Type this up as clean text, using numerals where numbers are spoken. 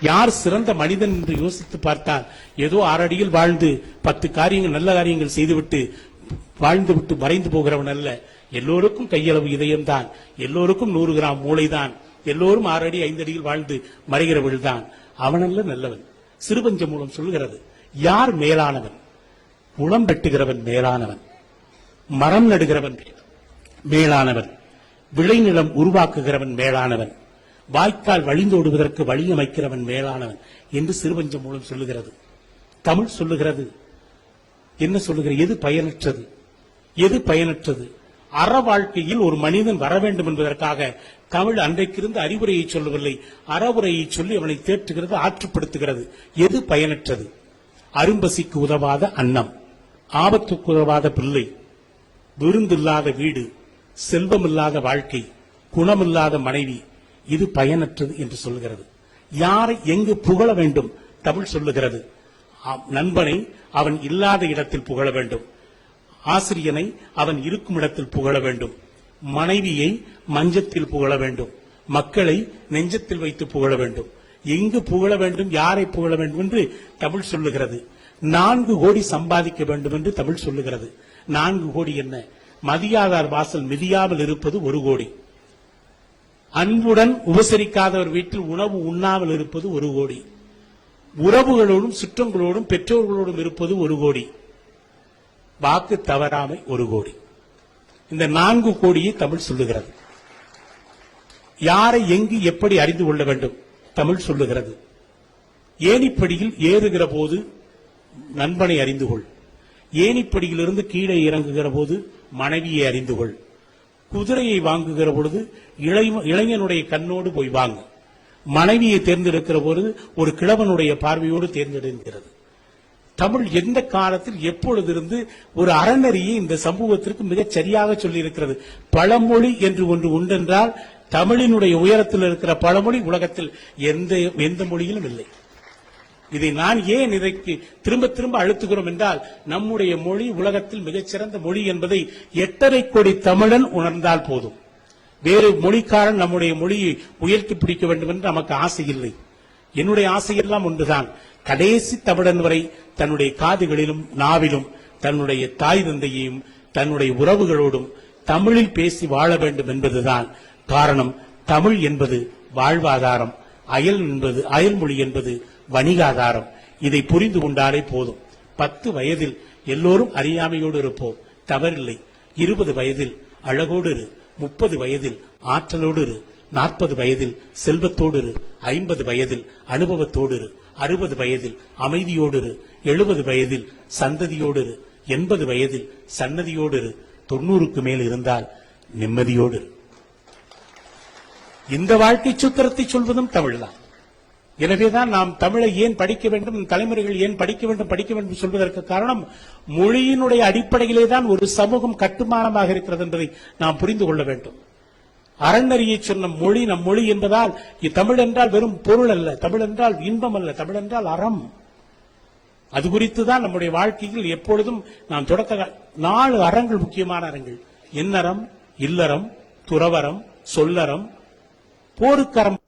யார் சிறந்த மனிதன் என்று யோசித்து பார்த்தால் ஏதோ 6 அடியில் வாழ்ந்து 10 காரியங்கள் நல்ல காரியங்கள் செய்துவிட்டு வாழ்ந்துவிட்டு மறைந்து போகிறவன் அல்ல. எல்லோருக்கும் கையளவு இதயம்தான், எல்லோருக்கும் 100 கிராம் மூளைதான், எல்லோரும் 6 அடி 5 அடியில் வாழ்ந்து மறைகிறவள் தான். அவனல்ல நல்லவன். சிறுபஞ்ச மூலம் சொல்லுகிறது. யார் மேலானவன்? முளம் வெட்டுகிறவன் மேலானவன், மரம் நடுகிறவன் மேலானவன், விளைநிலம் உருவாக்குகிறவன் மேலானவன், வாய்க்கால் வழிந்தோடுவதற்கு வழியமைக்கிறவன் மேலானவன் என்று சிறுபஞ்ச மூலம் சொல்லுகிறது. தமிழ் சொல்லுகிறது. என்ன சொல்லுகிறது? எது பயனற்றது, எது பயனற்றது? அற வாழ்க்கையில் ஒரு மனிதன் வர வேண்டும் என்பதற்காக தமிழ் அன்றைக்கிருந்து அறிவுரையை சொல்லவில்லை, அறவுரையை சொல்லி அவனை தேற்றுகிறது, ஆற்றுப்படுத்துகிறது. எது பயனற்றது? அரும்பசிக்கு உதவாத அன்னம், ஆபத்துக்கு உதவாத பிள்ளை, விருந்தில்லாத வீடு, செல்வமில்லாத வாழ்க்கை, குணமில்லாத மனைவி, இது பயனற்றது என்று சொல்லுகிறது. யாரை எங்கு புகழ வேண்டும்? தமிழ் சொல்லுகிறது. நண்பனை அவன் இல்லாத இடத்தில் புகழ வேண்டும், ஆசிரியனை அவன் இருக்கும் இடத்தில் புகழ வேண்டும், மனைவியை மஞ்சத்தில் புகழ வேண்டும், மக்களை நெஞ்சத்தில் வைத்து புகழ வேண்டும். எங்கு புகழ வேண்டும், யாரை புகழ வேண்டும் என்று தமிழ் சொல்லுகிறது. 4 கோடி சம்பாதிக்க வேண்டும் என்று தமிழ் சொல்லுகிறது. 4 கோடி என்ன? மதியாதார் வாசல் மிதியாமல் இருப்பது 1 கோடி. அன்புடன் உபசரிக்காதவர் வீட்டில் உணவு உண்ணாமல் இருப்பது 1 கோடி. உறவுகளோடும் சுற்றங்களோடும் பெற்றோர்களோடும் இருப்பது 1 கோடி. வாக்கு தவறாமை 1 கோடி. இந்த 4 கோடியை தமிழ் சொல்லுகிறது. யாரை எங்கு எப்படி அறிந்து கொள்ள வேண்டும்? தமிழ் சொல்லுகிறது. ஏணிப்படியில் ஏறுகிற போது நண்பனை அறிந்து கொள், ஏணிப்படியிலிருந்து கீழே இறங்குகிற போது மனைவியை அறிந்து கொள், குதிரையை வாங்குகிற பொழுது இளைஞனுடைய கண்ணோடு போய் வாங்கு, மனைவியை தேர்ந்தெடுக்கிற பொழுது ஒரு கிழவனுடைய பார்வையோடு தேர்ந்தெடுக்கிறது. தமிழ் எந்த காலத்தில் எப்பொழுதிருந்து ஒரு அறநெறியை இந்த சமூகத்திற்கு மிகச் சரியாக சொல்லியிருக்கிறது. பழமொழி என்று ஒன்று உண்டென்றால் தமிழினுடைய உயரத்தில் இருக்கிற பழமொழி உலகத்தில் எந்த மொழியிலும் இல்லை. இதை நான் ஏன் இதற்கு திரும்ப திரும்ப அழுத்துகிறோம் என்றால், நம்முடைய மொழி உலகத்தில் மிகச்சிறந்த மொழி என்பதை 8.5 கோடி தமிழன் உணர்ந்தால் போதும். வேறு மொழிக்காரன் நம்முடைய மொழியை உயர்த்தி பிடிக்க வேண்டும் என்று நமக்கு ஆசை இல்லை. என்னுடைய ஆசையெல்லாம் ஒன்றுதான். கடைசி தமிழன் வரை தன்னுடைய காதுகளிலும் நாவிலும் தன்னுடைய தாய் தந்தையையும் தன்னுடைய உறவுகளோடும் தமிழில் பேசி வாழ வேண்டும் என்பதுதான் காரணம். தமிழ் என்பது வாழ்வாதாரம், அயல்மொழி என்பது வணிகாதாரம். இதை புரிந்து கொண்டாலே போதும். 10 வயதில் எல்லோரும் அறியாமையோடு இருப்போம், தவறில்லை. 20 வயதில் அழகோடு இரு, 30 வயதில் ஆற்றலோடு இரு, 40 வயதில் செல்வத்தோடு இரு, 50 வயதில் அனுபவத்தோடு இரு, 60 வயதில் அமைதியோடு இரு, 70 வயதில் சந்ததியோடு இரு, 80 வயதில் சன்னதியோடு இரு, 90க்கு மேல் இருந்தால் நிம்மதியோடு இரு. இந்த வாழ்க்கை சூத்திரத்தை சொல்வதும் தமிழ்தான். எனவேதான் நாம் தமிழை ஏன் படிக்க வேண்டும், தலைமுறைகள் ஏன் படிக்க வேண்டும் சொல்வதற்கு காரணம், மொழியினுடைய அடிப்படையிலே தான் ஒரு சமூகம் கட்டுமானமாக இருக்கிறது என்பதை நாம் புரிந்து கொள்ள வேண்டும். அறநெறியை சொன்ன மொழி நம் மொழி என்பதால் தமிழ் என்றால் வெறும் பொருள் அல்ல, தமிழ் என்றால் இன்பம் அல்ல, தமிழ் என்றால் அறம். அது குறித்துதான் நம்முடைய வாழ்க்கையில் எப்பொழுதும் நாம் 4 அறங்கள் முக்கியமான அறங்கள். எண்ணறம், இல்லறம், துறவறம், சொல்லறம், போருக்கறம்.